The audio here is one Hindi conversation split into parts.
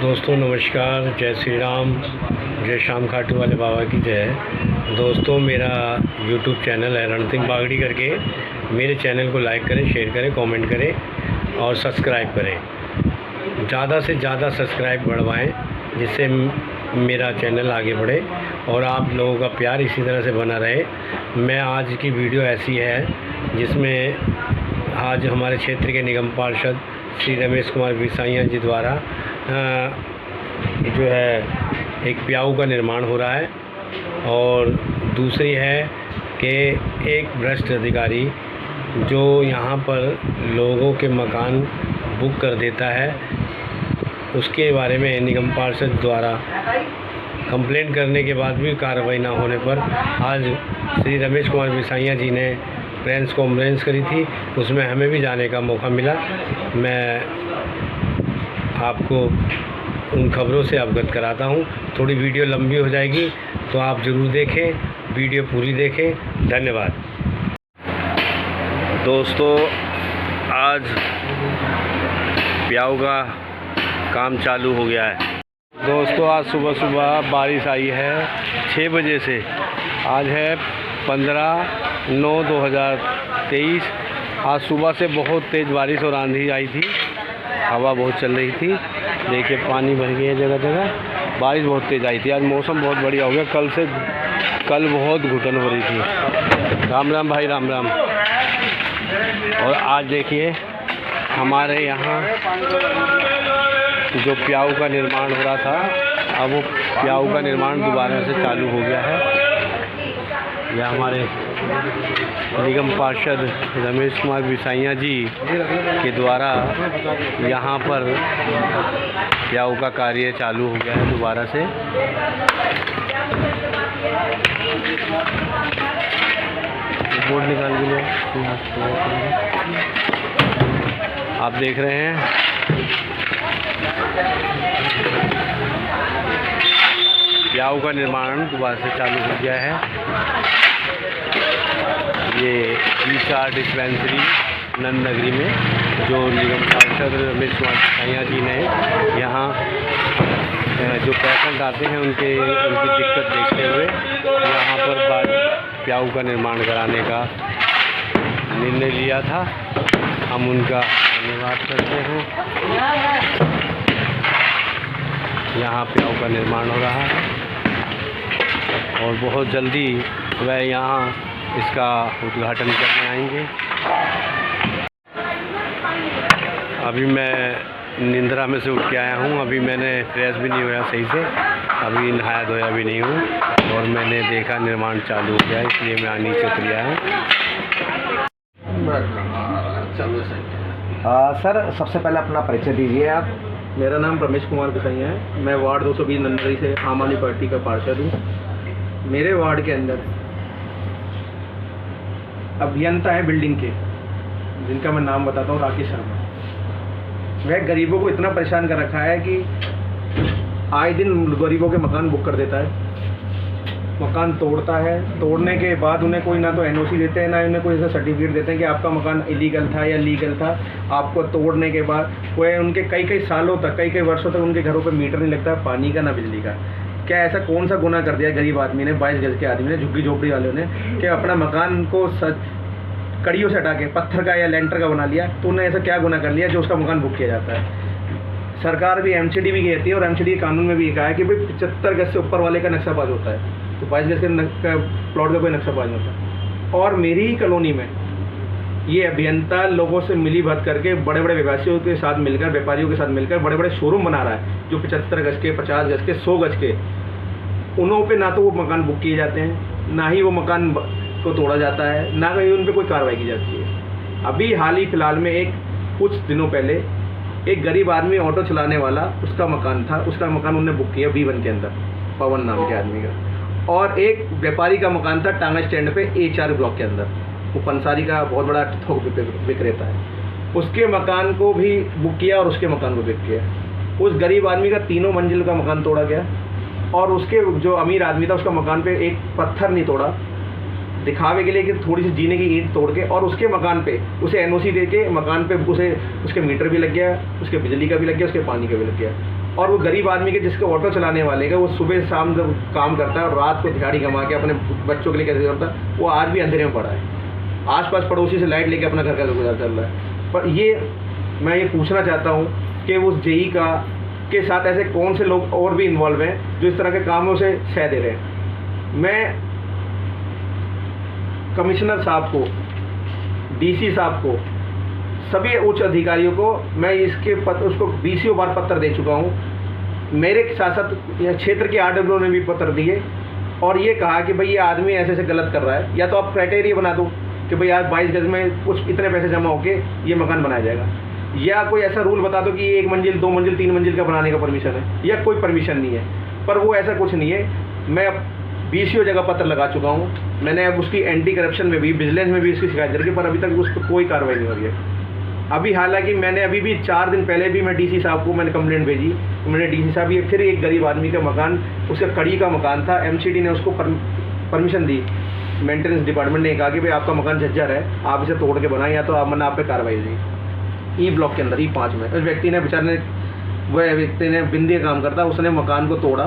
दोस्तों नमस्कार, जय श्री राम, जय शाम खाटू वाले बाबा की जय। दोस्तों मेरा YouTube चैनल है रणसिंह बागड़ी करके। मेरे चैनल को लाइक करें, शेयर करें, कमेंट करें और सब्सक्राइब करें। ज़्यादा से ज़्यादा सब्सक्राइब बढ़वाएं जिससे मेरा चैनल आगे बढ़े और आप लोगों का प्यार इसी तरह से बना रहे। मैं आज की वीडियो ऐसी है जिसमें आज हमारे क्षेत्र के निगम पार्षद श्री रमेश कुमार बिसाइया जी द्वारा जो है एक प्याऊ का निर्माण हो रहा है और दूसरी है कि एक भ्रष्ट अधिकारी जो यहाँ पर लोगों के मकान बुक कर देता है, उसके बारे में निगम पार्षद द्वारा कंप्लेंट करने के बाद भी कार्रवाई ना होने पर आज श्री रमेश कुमार बिसाइया जी ने प्रेस कॉन्फ्रेंस करी थी। उसमें हमें भी जाने का मौका मिला। मैं आपको उन खबरों से अवगत कराता हूं। थोड़ी वीडियो लंबी हो जाएगी तो आप ज़रूर देखें, वीडियो पूरी देखें। धन्यवाद। दोस्तों आज प्याऊ का काम चालू हो गया है। दोस्तों आज सुबह सुबह बारिश आई है 6 बजे से। आज है 15/9/2023। आज सुबह से बहुत तेज़ बारिश और आंधी आई थी, हवा बहुत चल रही थी। देखिए पानी भर गया जगह जगह, बारिश बहुत तेज़ आई थी। आज मौसम बहुत बढ़िया हो गया। कल बहुत घुटन हो रही थी। राम राम भाई, राम राम। और आज देखिए हमारे यहाँ जो प्याऊ का निर्माण हो रहा था, अब वो प्याऊ का निर्माण दोबारा से चालू हो गया है। यह हमारे निगम पार्षद रमेश कुमार बिसाइया जी के द्वारा यहाँ पर प्याऊ का कार्य चालू हो गया है दोबारा से। बोर्ड निकाल के लिए आप देख रहे हैं प्याऊ का निर्माण दोबारा से चालू हो गया है। ये ईसा डिस्पेंसरी नंद नगरी में जो निगम पार्षद रमेश कुमार बिसाइया जी ने यहाँ जो पेशेंट आते हैं उनकी दिक्कत देखते हुए यहाँ पर प्याऊ का निर्माण कराने का निर्णय लिया था। हम उनका धन्यवाद करते हैं। यहाँ प्याऊ का निर्माण हो रहा है और बहुत जल्दी वह यहाँ इसका उद्घाटन करने आएंगे। अभी मैं निंद्रा में से उठ के आया हूँ। अभी मैंने फ्रेश भी नहीं हुआ सही से, अभी नहाया धोया भी नहीं हूँ और मैंने देखा निर्माण चालू हो गया, इसलिए मैं नीचे उतर गया हूँ। सर सबसे पहले अपना परिचय दीजिए आप। मेरा नाम रमेश कुमार बिसाइया है। मैं वार्ड 220 नंदरी से आम आदमी पार्टी का पार्षद हूँ। मेरे वार्ड के अंदर अभियंता है बिल्डिंग के, जिनका मैं नाम बताता हूँ, राकेश शर्मा। वह गरीबों को इतना परेशान कर रखा है कि आए दिन गरीबों के मकान बुक कर देता है, मकान तोड़ता है। तोड़ने के बाद उन्हें कोई ना तो एनओसी देते हैं, ना उन्हें कोई ऐसा सर्टिफिकेट देते हैं कि आपका मकान इलीगल था या लीगल था। आपको तोड़ने के बाद कोई उनके कई सालों तक, कई वर्षों तक उनके घरों पे मीटर नहीं लगता, पानी का ना बिजली का। क्या ऐसा कौन सा गुनाह कर दिया गरीब आदमी ने, 22 गज के आदमी ने, झुग्गी झोपड़ी वालों ने, कि अपना मकान को कड़ियों से हटा के पत्थर का या लेंटर का बना लिया? तो उन्हें ऐसा क्या गुनाह कर लिया जो उसका मकान बुक किया जाता है? सरकार भी एमसीडी भी कहती है और एमसीडी कानून में भी कहा है कि भाई 75 गज से ऊपर वाले का नक्शाबाज होता है, तो 22 गज के प्लॉट का कोई नक्शाबाज नहीं होता। और मेरी ही कॉलोनी में ये अभियंता लोगों से मिली भगत करके बड़े बड़े व्यवसायियों के साथ मिलकर, व्यापारियों के साथ मिलकर बड़े बड़े शोरूम बना रहा है, जो 75 गज के, 50 गज के, 100 गज के। उन्हों पे ना तो वो मकान बुक किए जाते हैं, ना ही वो मकान को तोड़ा जाता है, ना कहीं उन पर कोई कार्रवाई की जाती है। अभी हाल ही फिलहाल में कुछ दिनों पहले एक गरीब आदमी ऑटो चलाने वाला, उसका मकान था, उसका मकान उन्होंने बुक किया B1 के अंदर, पवन नाम के आदमी का। और एक व्यापारी का मकान था टांगा स्टैंड पे A4 ब्लॉक के अंदर, वो पंसारी का बहुत बड़ा थोक विक्रेता है, उसके मकान को भी बुक किया और उसके मकान को बिक किया। उस गरीब आदमी का 3 मंजिल का मकान तोड़ा गया और उसके जो अमीर आदमी था उसका मकान पे एक पत्थर नहीं तोड़ा, दिखावे के लिए कि थोड़ी सी जीने की ईंट तोड़ के, और उसके मकान पे उसे एनओसी दे के मकान पे उसे उसके मीटर भी लग गया, उसके बिजली का भी लग गया, उसके पानी का भी लग गया। और वो गरीब आदमी के जिसके ऑटो चलाने वाले का वो सुबह शाम जब काम करता है और रात को दिहाड़ी कमा के अपने बच्चों के लिए कैसे करता है, वो आज भी अंधेरे में पड़ा है। आसपास पड़ोसी से लाइट लेके अपना घर का गुजारा चल रहा है। पर ये मैं ये पूछना चाहता हूँ कि उस जेई का के साथ ऐसे कौन से लोग और भी इन्वॉल्व हैं जो इस तरह के कामों से सह दे रहे हैं। मैं कमिश्नर साहब को, डीसी साहब को, सभी उच्च अधिकारियों को मैं इसके उसको 20 बार पत्र दे चुका हूँ। मेरे साथ साथ क्षेत्र के आरडब्ल्यू ने भी पत्र दिए और ये कहा कि भाई ये आदमी ऐसे ऐसे गलत कर रहा है, या तो आप क्राइटेरिया बना दो कि भाई आज 22 गज में कुछ इतने पैसे जमा होके ये मकान बनाया जाएगा, या कोई ऐसा रूल बता दो कि 1 मंजिल 2 मंजिल 3 मंजिल का बनाने का परमिशन है, या कोई परमिशन नहीं है। पर वो ऐसा कुछ नहीं है। मैं 20 जगह पत्र लगा चुका हूँ। मैंने अब उसकी एंटी करप्शन में भी, विजिलेंस में भी इसकी शिकायत करके, पर अभी तक उस पर कोई कार्रवाई नहीं हो रही है। अभी हालांकि मैंने अभी भी 4 दिन पहले भी मैं डीसी साहब को मैंने कंप्लेंट भेजी। मैंने डीसी साहब, ये फिर एक गरीब आदमी का मकान, उसका कड़ी का मकान था, एमसीडी ने उसको परमिशन दी। मेंटेनेंस डिपार्टमेंट ने कहा कि भाई आपका मकान झज्जर है, आप इसे तोड़ के बनाएं या तो आप आप पे कार्रवाई दी। ई ब्लॉक के अंदर E5 में उस व्यक्ति ने, बेचारे वह व्यक्ति ने बिंदी का काम करता, उसने मकान को तोड़ा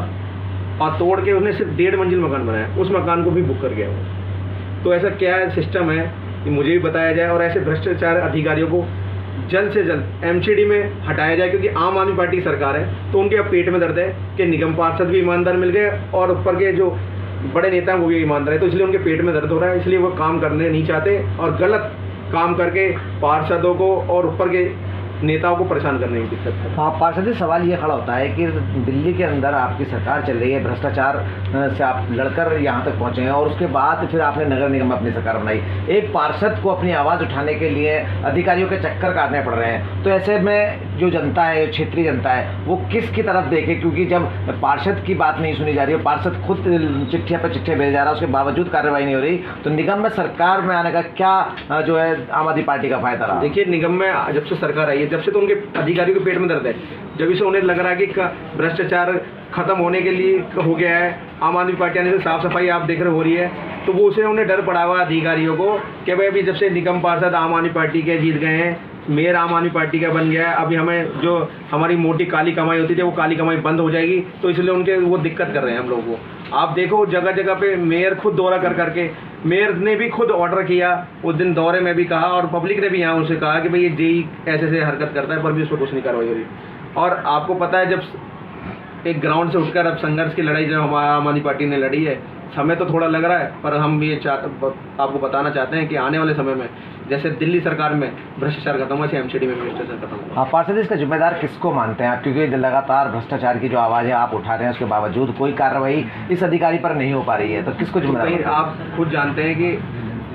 और तोड़ के उसने सिर्फ 1.5 मंजिल मकान बनाया, उस मकान को भी बुक कर गया वो। तो ऐसा क्या सिस्टम है कि मुझे भी बताया जाए और ऐसे भ्रष्टाचार अधिकारियों को जल्द से जल्द एमसीडी में हटाया जाए, क्योंकि आम आदमी पार्टी की सरकार है तो उनके अब पेट में दर्द है कि निगम पार्षद भी ईमानदार मिल गए और ऊपर के जो बड़े नेता हैं वो भी ईमानदार है, तो इसलिए उनके पेट में दर्द हो रहा है, इसलिए वो काम करने नहीं चाहते और गलत काम करके पार्षदों को और ऊपर के नेताओं को परेशान करने की दिक्कत है। हाँ पार्षद जी, सवाल ये खड़ा होता है कि दिल्ली के अंदर आपकी सरकार चल रही है, भ्रष्टाचार से आप लड़कर यहाँ तक पहुँचे हैं और उसके बाद फिर आपने नगर निगम में अपनी सरकार बनाई। एक पार्षद को अपनी आवाज़ उठाने के लिए अधिकारियों के चक्कर काटने पड़ रहे हैं, तो ऐसे में जो जनता है, क्षेत्रीय जनता है, वो किसकी तरफ देखे? क्योंकि जब पार्षद की बात नहीं सुनी जा रही है, पार्षद खुद चिट्ठिया पर चिट्ठिया भेज जा रहा है, उसके बावजूद कार्रवाई नहीं हो रही, तो निगम में सरकार में आने का क्या जो है आम आदमी पार्टी का फायदा रहा? देखिए, निगम में जब से सरकार आई है, जब से तो उनके अधिकारियों के पेट में दर्द है। जब इसे उन्हें लग रहा है कि भ्रष्टाचार खत्म होने के लिए हो गया है, आम आदमी पार्टी आने से साफ सफाई आप देख रहे हो रही है, तो वो उसे उन्हें डर पड़ा हुआ अधिकारियों को कि भाई अभी जब से निगम पार्षद आम आदमी पार्टी के जीत गए हैं, मेयर आम आदमी पार्टी का बन गया है, अभी हमें जो हमारी मोटी काली कमाई होती थी वो काली कमाई बंद हो जाएगी, तो इसलिए उनके वो दिक्कत कर रहे हैं हम लोगों को। आप देखो जगह जगह पे मेयर खुद दौरा कर करके, मेयर ने भी खुद ऑर्डर किया उस दिन दौरे में भी कहा और पब्लिक ने भी यहाँ उनसे कहा कि भाई ये जेई ऐसे ऐसे हरकत करता है, पर भी उस पर कुछ नहीं कार्रवाई हो रही। और आपको पता है, जब एक ग्राउंड से उठकर अब संघर्ष की लड़ाई जब हमारी आम आदमी पार्टी ने लड़ी है, समय तो थोड़ा लग रहा है, पर हम ये आपको बताना चाहते हैं कि आने वाले समय में जैसे दिल्ली सरकार में भ्रष्टाचार खत्म हुआ, एमसीडी में भ्रष्टाचार खत्म हुआ। हाँ पार्षद, इसका जिम्मेदार किसको मानते हैं आप? क्योंकि लगातार भ्रष्टाचार की जो आवाज़ है आप उठा रहे हैं, उसके बावजूद कोई कार्रवाई इस अधिकारी पर नहीं हो पा रही है, तो किसको जिम्मेदार? आप खुद जानते हैं कि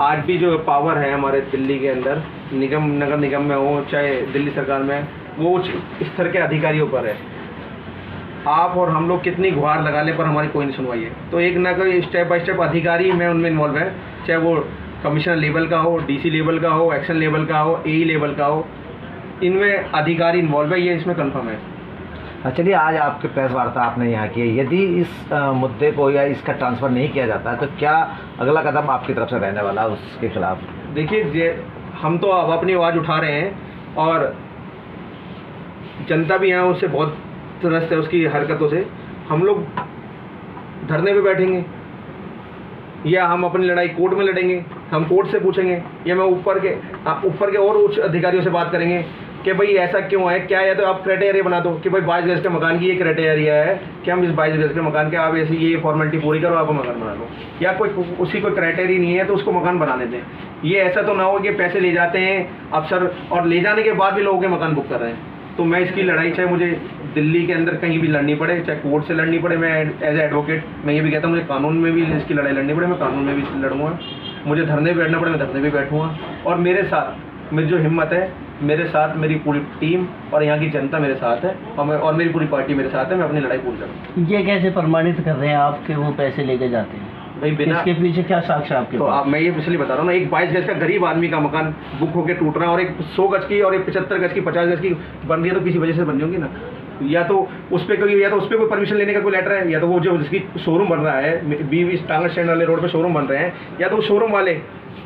आज भी जो पावर है हमारे दिल्ली के अंदर, निगम नगर निगम में हो चाहे दिल्ली सरकार में, वो उच्च स्तर के अधिकारियों पर है। आप और हम लोग कितनी गुहार लगा ले पर हमारी कोई नहीं सुनवाई है। तो एक ना कोई स्टेप बाय स्टेप अधिकारी में उनमें इन्वॉल्व है, चाहे वो कमिश्नर लेवल का हो, डीसी लेवल का हो, एक्शन लेवल का हो, एई लेवल का हो, इनमें अधिकारी इन्वॉल्व है, ये इसमें कंफर्म है। चलिए, आज आपके प्रेस वार्ता आपने यहाँ की है, यदि इस मुद्दे को या इसका ट्रांसफ़र नहीं किया जाता तो क्या अगला कदम आपकी तरफ से रहने वाला उसके खिलाफ? देखिए, हम तो अब अपनी आवाज़ उठा रहे हैं और जनता भी यहाँ उससे बहुत त्रस्त है, उसकी हरकतों से। हम लोग धरने पे बैठेंगे या हम अपनी लड़ाई कोर्ट में लड़ेंगे, हम कोर्ट से पूछेंगे, या मैं ऊपर के और उच्च अधिकारियों से बात करेंगे कि भाई ऐसा क्यों है, क्या है। तो आप क्राइटेरिया बना दो कि भाई 22 गज के मकान की ये क्राइटेरिया है कि हम इस 22 गज के मकान के आप ऐसी ये फॉर्मेलिटी पूरी करो, आपको मकान बना लो, या कोई उसी कोई क्राइटेरिया नहीं है तो उसको मकान बनाने दें। ये ऐसा तो ना हो कि पैसे ले जाते हैं अफसर और ले जाने के बाद भी लोगों के मकान बुक कर रहे हैं। तो मैं इसकी लड़ाई चाहे मुझे दिल्ली के अंदर कहीं भी लड़नी पड़े, चाहे कोर्ट से लड़नी पड़े, मैं एज ए एडवोकेट मैं ये भी कहता हूँ मुझे कानून में भी इसकी लड़ाई लड़नी पड़े, मैं कानून में भी लड़ूंगा। मुझे धरने बैठना पड़े, मैं धरने भी बैठूंगा। और मेरे साथ मेरी जो हिम्मत है, मेरे साथ मेरी पूरी टीम और यहाँ की जनता मेरे साथ है और मेरी पूरी पार्टी मेरे साथ है। मैं अपनी लड़ाई पूरी करूँगा। ये कैसे प्रमाणित कर रहे हैं आप कि वो पैसे लेके जाते हैं? भाई बिना इसके पीछे क्या साक्ष्य आपके तो पास? मैं ये पिछले बता रहा हूँ ना, एक 22 गज का गरीब आदमी का मकान बुक होकर टूट रहा है और एक 100 गज की और एक 75 गज की 50 गज की बन रही है, तो किसी वजह से बन रही होंगी ना। या तो उस पर कोई परमिशन लेने का कोई लेटर है, या तो वो जो जिसकी शोरूम बन रहा है बीवी टांगा स्टैंड वाले रोड पे शोरूम बन रहे हैं, या तो वो शोरूम वाले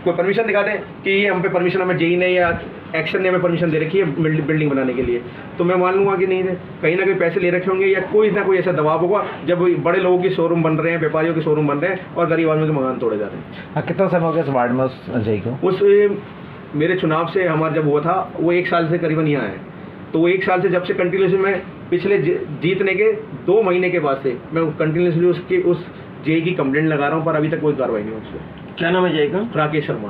कोई परमिशन दिखा दें कि ये हम पे परमिशन हमें जेई ने या एक्शन ने हमें परमिशन दे रखी है बिल्डिंग बनाने के लिए, तो मैं मान लूँगा कि नहीं है, कहीं ना कहीं पैसे ले रखे होंगे या कोई ना कोई ऐसा दबाव होगा जब बड़े लोगों की शोरूम बन रहे हैं, व्यापारियों के शोरूम बन रहे हैं और गरीब आदमियों के मकान तोड़े जा रहे हैं। हाँ, कितना समय हो गया इस वार्ड में उस जय को? उस मेरे चुनाव से हमारा जब हुआ था वो 1 साल से करीबन यहाँ है, तो वो 1 साल से जब से कंटिन्यूसली मैं पिछले जीतने के 2 महीने के बाद से मैं कंटिन्यूसली उस जेई की कंप्लेंट लगा रहा हूँ, पर अभी तक कोई कार्रवाई नहीं हुई उस पर। क्या नाम है जय का? राकेश शर्मा।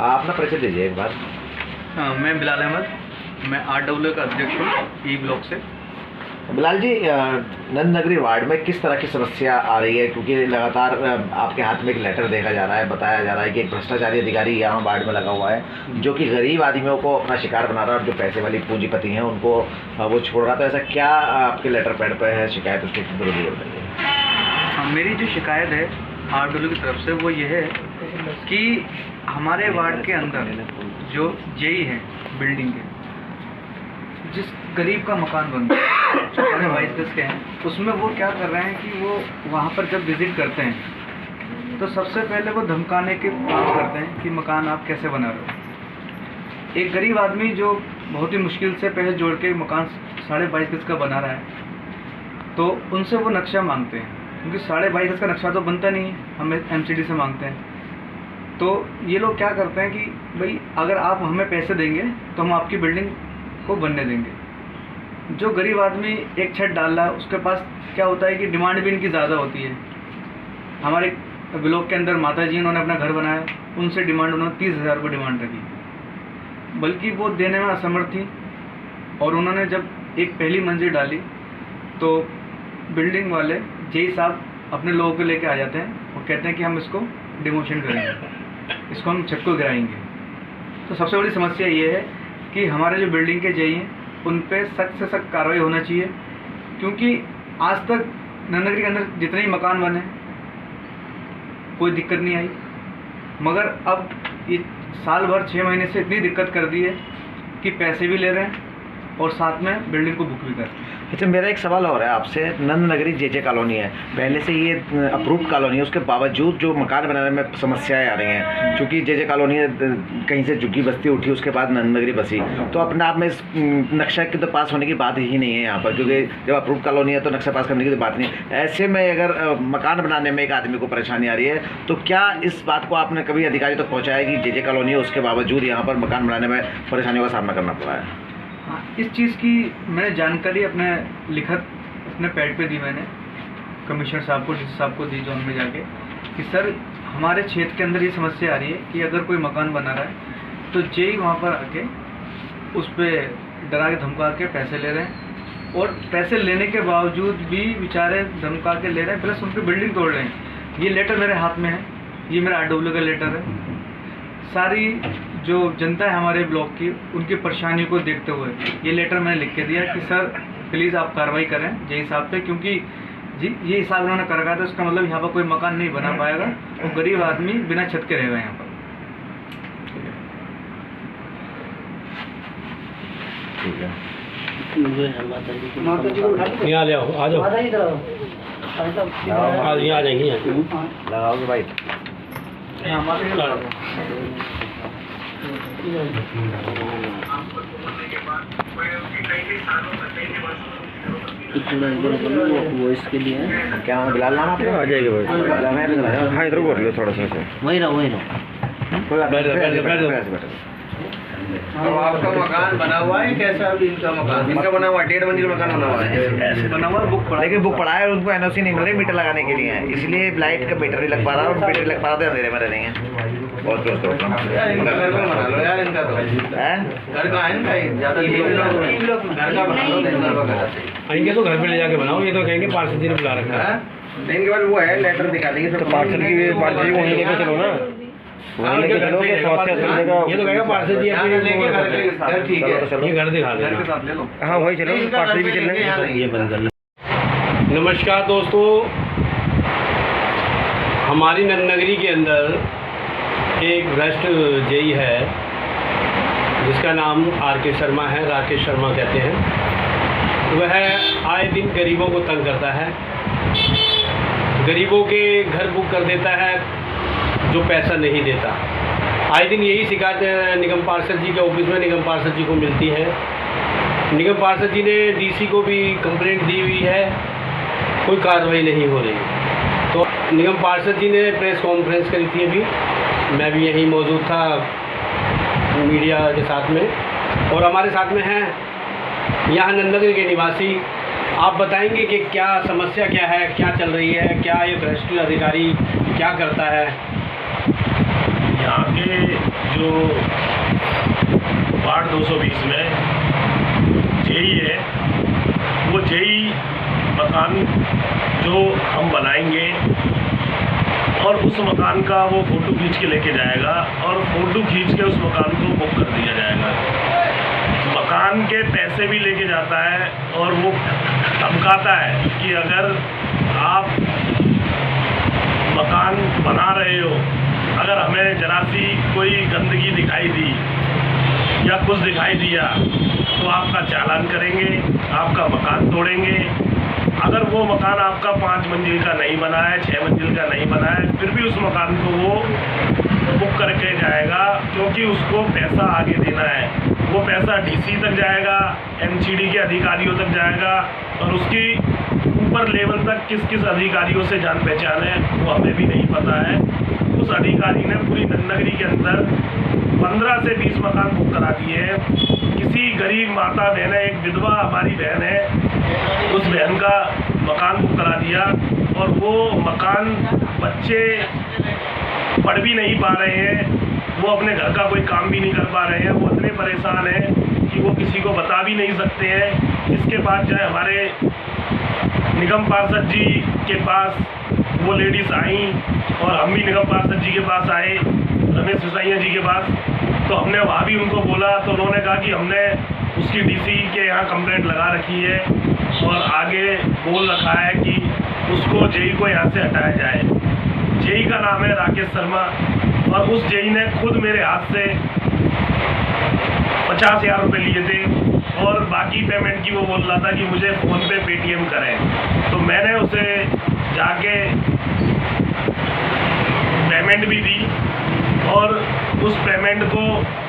आप अपना परिचय दीजिए एक बार। हाँ, मैं बिलाल अहमद, मैं RW का अध्यक्ष हूँ ई ब्लॉक से। बिलाल जी, नंद नगरी वार्ड में किस तरह की समस्या आ रही है? क्योंकि लगातार आपके हाथ में एक लेटर देखा जा रहा है, बताया जा रहा है कि एक भ्रष्टाचारी अधिकारी यहाँ वार्ड में लगा हुआ है जो कि गरीब आदमियों को अपना शिकार बना रहा है और जो पैसे वाली पूंजीपति हैं उनको वो छोड़ रहा था। ऐसा क्या आपके लेटर पैड पर है शिकायत, उसके जरूरी बताइए। हाँ, मेरी जो शिकायत है RW की तरफ से वो ये है कि हमारे वार्ड के अंदर जो जेई हैं बिल्डिंग के, जिस गरीब का मकान बन रहा है जो 22 गज के हैं, उसमें वो क्या कर रहे हैं कि वो वहाँ पर जब विज़िट करते हैं तो सबसे पहले वो धमकाने के काम करते हैं कि मकान आप कैसे बना रहे हो। एक गरीब आदमी जो बहुत ही मुश्किल से पैसे जोड़ के मकान 22.5 गज का बना रहा है, तो उनसे वो नक्शा मांगते हैं, क्योंकि 22.5 गज का नक्शा तो बनता नहीं है, हमें MCD से मांगते हैं। तो ये लोग क्या करते हैं कि भाई अगर आप हमें पैसे देंगे तो हम आपकी बिल्डिंग को बनने देंगे। जो गरीब आदमी एक छत डाल रहा है उसके पास क्या होता है कि डिमांड भी इनकी ज़्यादा होती है। हमारे ब्लॉक के अंदर माता जी उन्होंने अपना घर बनाया, उनसे डिमांड उन्होंने 30,000 रुपये डिमांड रखी, बल्कि वो देने में असमर्थ थी। और उन्होंने जब एक पहली मंजिल डाली तो बिल्डिंग वाले जेई साहब अपने लोगों को लेके आ जाते हैं और कहते हैं कि हम इसको डिमोशन करेंगे, इसको हम छत को गिराएंगे। तो सबसे बड़ी समस्या ये है कि हमारे जो बिल्डिंग के जेई हैं उन पे सख्त से सख्त कार्रवाई होना चाहिए, क्योंकि आज तक नंदनगरी के अंदर जितने ही मकान बने कोई दिक्कत नहीं आई, मगर अब ये साल भर 6 महीने से इतनी दिक्कत कर दी है कि पैसे भी ले रहे हैं और साथ में बिल्डिंग को बुक भी कर रहे हैं। अच्छा, मेरा एक सवाल और है आपसे। नंद नगरी जे कॉलोनी है, पहले से ये अप्रूव्ड कॉलोनी है, उसके बावजूद जो मकान बनाने में समस्याएं आ रही हैं, क्योंकि जे कॉलोनी कहीं से झुग्गी बस्ती उठी, उसके बाद नंद नगरी बसी, तो अपने आप में इस नक्शा की तो पास होने की बात ही नहीं है यहाँ पर, क्योंकि जब अप्रूव्ड कॉलोनी है तो नक्शा पास करने की तो बात नहीं है। ऐसे में अगर मकान बनाने में एक आदमी को परेशानी आ रही है तो क्या इस बात को आपने कभी अधिकारी तक पहुँचाया कि जे कॉलोनी है उसके बावजूद यहाँ पर मकान बनाने में परेशानियों का सामना करना पड़ा है? हाँ, इस चीज़ की मैंने जानकारी अपने लिखत अपने पैड पे दी, मैंने कमिश्नर साहब को, डीसी साहब को दी जोन में जाके, कि सर हमारे क्षेत्र के अंदर ये समस्या आ रही है कि अगर कोई मकान बना रहा है तो जेई वहाँ पर आके उस पर डरा के धमका के पैसे ले रहे हैं, और पैसे लेने के बावजूद भी बेचारे धमका के ले रहे हैं, प्लस उनकी बिल्डिंग तोड़ रहे हैं। ये लेटर मेरे हाथ में है, ये मेरा RW का लेटर है। सारी जो जनता है हमारे ब्लॉक की, उनकी परेशानी को देखते हुए ये लेटर मैंने लिख के दिया कि सर प्लीज़ आप कार्रवाई करें जेई साहब पे, क्योंकि जी ये हिसाब उन्होंने कर रखा था, उसका मतलब यहाँ पर कोई मकान नहीं बना पाएगा और गरीब आदमी बिना छत के रहेगा यहाँ पर। ठीक है, यहाँ ले आओ, आ जाओ, यहाँ आ जाएंगे, लगाओगे भाई। वो इसके लिए है। क्या नाम है? बिलाल नाम आपका? आ जाएगा भाई। हाँ, इधर बोल रही हो थोड़ा सा। वही रहो कोई बात नहीं। तो आपका मकान बना हुआ है कैसा? अभी इनका मकान बना हुआ है, 1.5 मंजिल मकान बना हुआ है, बना हुआ बुक पड़ा, लेकिन बुक पड़ा है, उनको NOC नहीं मिल रही मीटर लगाने के लिए, इसलिए लाइट का मीटर नहीं लग पा रहा, और मीटर लग पा रहा तो अंधेरे में रहेंगे। बहुत दोस्तों घर का बना लो यार, इनका तो घर का है इनका, ज़्यादा घर का बना लो, इनके तो घर पे ले जाके बनाओ, ये तो कहेंगे पार्षद जी ने बुला रखा है। इनके बाद वो है लेटर दिखा देंगे तो पार्षद की पार्षद को वहीं लेके चलो ना, वहीं लेके चलो कि समस्या सुनने का। ये तो कहेगा पार्षद जी अपने घर ठीक है, ये घर दिखा घर के देगा। साथ ले लो। हाँ वही चलो, पार्षद भी चल रहे हैं। ये बंद कर लो। नमस्कार दोस्तों, हमारी नंदनगरी के अंदर एक भ्रष्ट जेई है जिसका नाम RK शर्मा है, राकेश शर्मा कहते हैं, वह आए दिन गरीबों को तंग करता है। गरीबों के घर बुक कर देता है जो पैसा नहीं देता। आए दिन यही शिकायत निगम पार्षद जी के ऑफिस में निगम पार्षद जी को मिलती है। निगम पार्षद जी ने DC को भी कंप्लेंट दी हुई है, कोई कार्रवाई नहीं हो रही। तो निगम पार्षद जी ने प्रेस कॉन्फ्रेंस करी थी अभी, मैं भी यहीं मौजूद था मीडिया के साथ में, और हमारे साथ में हैं यहाँ नंदनगर के निवासी। आप बताएंगे कि क्या समस्या क्या है, क्या चल रही है, क्या ये भ्रष्ट अधिकारी क्या करता है? यहाँ के जो वार्ड 220 में जेई है, वो जेई मकान जो हम बनाएंगे और उस मकान का वो फ़ोटो खींच के लेके जाएगा और फ़ोटो खींच के उस मकान को बुक कर दिया जाएगा। मकान के पैसे भी लेके जाता है और वो धमकाता है कि अगर आप मकान बना रहे हो, अगर हमें जरा सी कोई गंदगी दिखाई दी या कुछ दिखाई दिया तो आपका चालान करेंगे, आपका मकान तोड़ेंगे। अगर वो मकान आपका 5 मंजिल का नहीं बना है, 6 मंजिल का नहीं बना है, फिर भी उस मकान को वो बुक करके जाएगा, क्योंकि उसको पैसा आगे देना है। वो पैसा DC तक जाएगा, MCD के अधिकारियों तक जाएगा, और उसकी ऊपर लेवल तक किस किस अधिकारियों से जान पहचान है वो हमें भी नहीं पता है। उस अधिकारी ने पूरी नंदनगरी के अंदर 15 से 20 मकान बुक करा दिए हैं। किसी गरीब माता बहन है, एक विधवा हमारी बहन है, उस बहन का मकान बुक करा दिया, और वो मकान बच्चे पढ़ भी नहीं पा रहे हैं, वो अपने घर का कोई काम भी नहीं कर पा रहे हैं, वो इतने परेशान हैं कि वो किसी को बता भी नहीं सकते हैं। इसके बाद चाहे हमारे निगम पार्षद जी के पास वो लेडीज़ आई, और हम भी निगम पार्षद जी के पास आए, रमेश सिसैया जी के पास, तो हमने वहाँ भी उनको बोला, तो उन्होंने कहा कि हमने उसकी DC के यहाँ कंप्लेंट लगा रखी है और आगे बोल रखा है कि उसको जेई को यहाँ से हटाया जाए। जेई का नाम है राकेश शर्मा, और उस जेई ने खुद मेरे हाथ से 50,000 रुपये लिए थे, और बाकी पेमेंट की वो बोल रहा था कि मुझे फ़ोन पे पेटीएम करें। तो मैंने उसे जाके पेमेंट भी दी, और उस पेमेंट को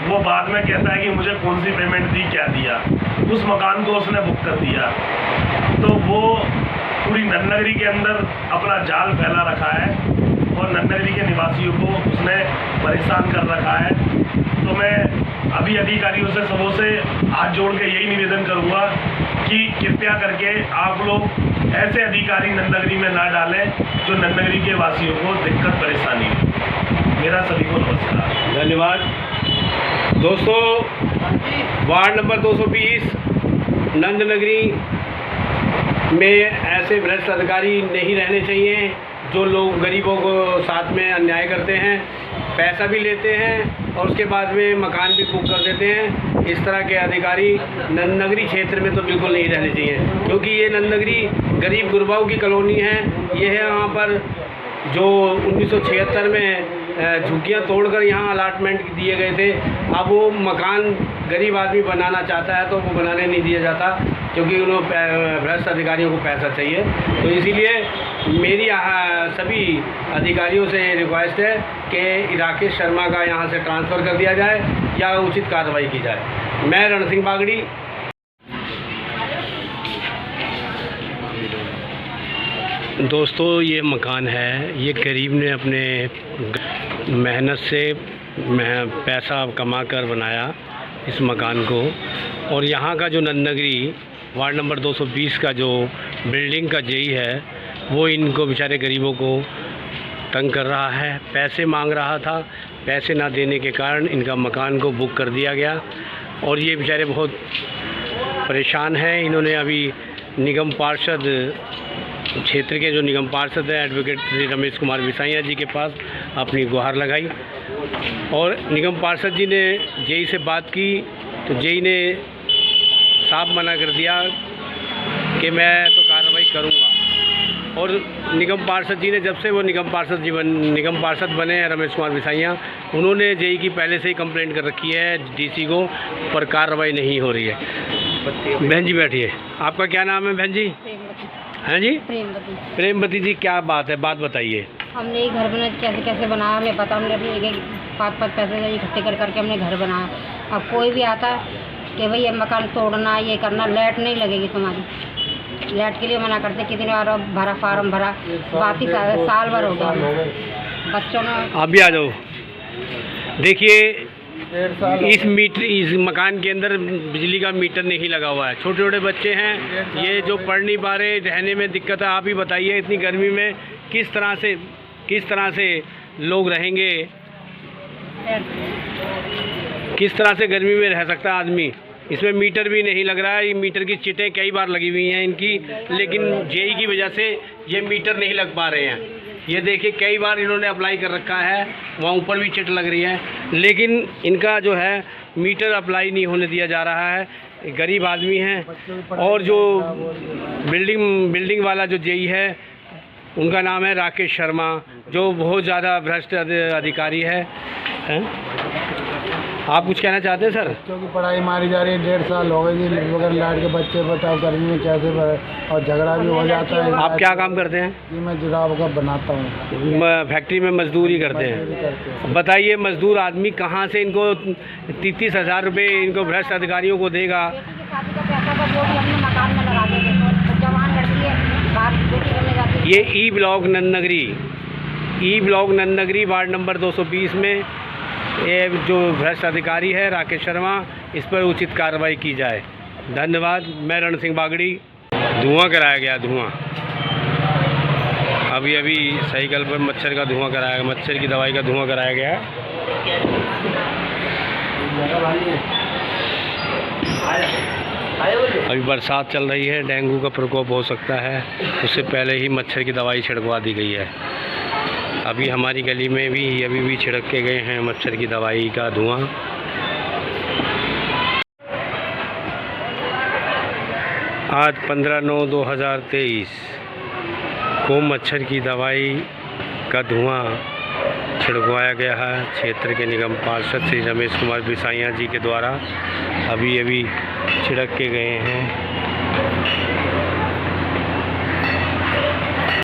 वो बाद में कहता है कि मुझे कौन सी पेमेंट दी, क्या दिया। उस मकान को उसने बुक कर दिया। तो वो पूरी नंदनगरी के अंदर अपना जाल फैला रखा है, और नंदनगरी के निवासियों को उसने परेशान कर रखा है। तो मैं अभी अधिकारियों से सबों से हाथ जोड़ के यही निवेदन करूँगा कि कृपया करके आप लोग ऐसे अधिकारी नंदनगरी में ना डालें जो नंदनगरी के वासियों को दिक्कत परेशानी हो। मेरा सभी को नमस्कार, धन्यवाद। दोस्तों, वार्ड नंबर 220 नंदनगरी में ऐसे भ्रष्ट अधिकारी नहीं रहने चाहिए जो लोग गरीबों को साथ में अन्याय करते हैं, पैसा भी लेते हैं और उसके बाद में मकान भी बुक कर देते हैं। इस तरह के अधिकारी नंदनगरी क्षेत्र में तो बिल्कुल नहीं रहने चाहिए, क्योंकि ये नंदनगरी गरीब गुरबाओं की कॉलोनी है। ये है यहाँ पर जो 1976 में झुग्गियाँ तोड़कर यहाँ अलाटमेंट दिए गए थे। अब वो मकान गरीब आदमी बनाना चाहता है तो वो बनाने नहीं दिया जाता, क्योंकि उन्हें भ्रष्ट अधिकारियों को पैसा चाहिए। तो इसीलिए मेरी सभी अधिकारियों से रिक्वेस्ट है कि राकेश शर्मा का यहाँ से ट्रांसफ़र कर दिया जाए या उचित कार्रवाई की जाए। मैं रण सिंह बागड़ी। दोस्तों, ये मकान है, ये गरीब ने अपने मेहनत से पैसा कमा कर बनाया इस मकान को। और यहाँ का जो नंदनगरी वार्ड नंबर 220 का जो बिल्डिंग का जेई है, वो इनको बेचारे गरीबों को तंग कर रहा है, पैसे मांग रहा था। पैसे ना देने के कारण इनका मकान को बुक कर दिया गया, और ये बेचारे बहुत परेशान हैं। इन्होंने अभी निगम पार्षद क्षेत्र के जो निगम पार्षद है एडवोकेट श्री रमेश कुमार विसाइया जी के पास अपनी गुहार लगाई, और निगम पार्षद जी ने जेई से बात की तो जेई ने साफ मना कर दिया कि मैं तो कार्रवाई करूंगा। और निगम पार्षद जी ने, जब से वो निगम पार्षद बने हैं रमेश कुमार बिसाइयाँ, उन्होंने जेई की पहले से ही कंप्लेंट कर रखी है डीसी को, पर कार्रवाई नहीं हो रही है। बहन जी बैठिए, आपका क्या नाम है बहन जी? हैं जी? प्रेमवती जी, क्या बात है, बात बताइए। हमने ये घर बना कैसे बनाया हमें पता, हमने अपने एक 5-5 पैसे इकट्ठे करके हमने घर बनाया। अब कोई भी आता कि भाई ये मकान तोड़ना, ये करना, लाइट नहीं लगेगी तुम्हारी, लाइट के लिए मना करते। कितनी बार भरा फार्म भरा, बात ही साल भर हो गया बच्चों ने। आप भी आ जाओ। देखिए, इस मकान के अंदर बिजली का मीटर नहीं लगा हुआ है, छोटे छोटे बच्चे हैं, ये जो पढ़ नहीं पा रहे, रहने में दिक्कत है। आप ही बताइए, इतनी गर्मी में किस तरह से लोग रहेंगे, किस तरह से गर्मी में रह सकता है आदमी। इसमें मीटर भी नहीं लग रहा है, ये मीटर की चिटें कई बार लगी हुई हैं इनकी, लेकिन जेई की वजह से ये मीटर नहीं लग पा रहे हैं। ये देखिए, कई बार इन्होंने अप्लाई कर रखा है, वहाँ ऊपर भी चिट लग रही है, लेकिन इनका जो है मीटर अप्लाई नहीं होने दिया जा रहा है। गरीब आदमी हैं। और जो बिल्डिंग वाला जो जेई है, उनका नाम है राकेश शर्मा, जो बहुत ज़्यादा भ्रष्ट अधिकारी है। आप कुछ कहना चाहते हैं सर? बच्चों की पढ़ाई मारी जा रही है, 1.5 साल हो गए जी बगैर लाइट के। बच्चे बताओ गर्मी में कैसे और झगड़ा भी हो जाता है। आप क्या काम करते हैं? जी मैं जुराब का बनाता हूँ, फैक्ट्री में मजदूरी करते हैं। बताइए, मजदूर आदमी कहाँ से इनको 33,000 रुपये इनको भ्रष्ट अधिकारियों को देगा? ये E block Nand Nagri ward number 220 में ये जो भ्रष्ट अधिकारी है राकेश शर्मा, इस पर उचित कार्रवाई की जाए। धन्यवाद। मैं रण सिंह बागड़ी। धुआं कराया गया, धुआं अभी साइकिल पर मच्छर का धुआं कराया गया, मच्छर की दवाई का धुआं कराया गया। अभी बरसात चल रही है, डेंगू का प्रकोप हो सकता है, उससे पहले ही मच्छर की दवाई छिड़कवा दी गई है। अभी हमारी गली में भी अभी भी छिड़क के गए हैं मच्छर की दवाई का धुआं। आज 15/9/2023 को मच्छर की दवाई का धुआं छिड़कवाया गया है क्षेत्र के निगम पार्षद श्री रमेश कुमार बिसाइयाँ जी के द्वारा। अभी छिड़क के गए हैं।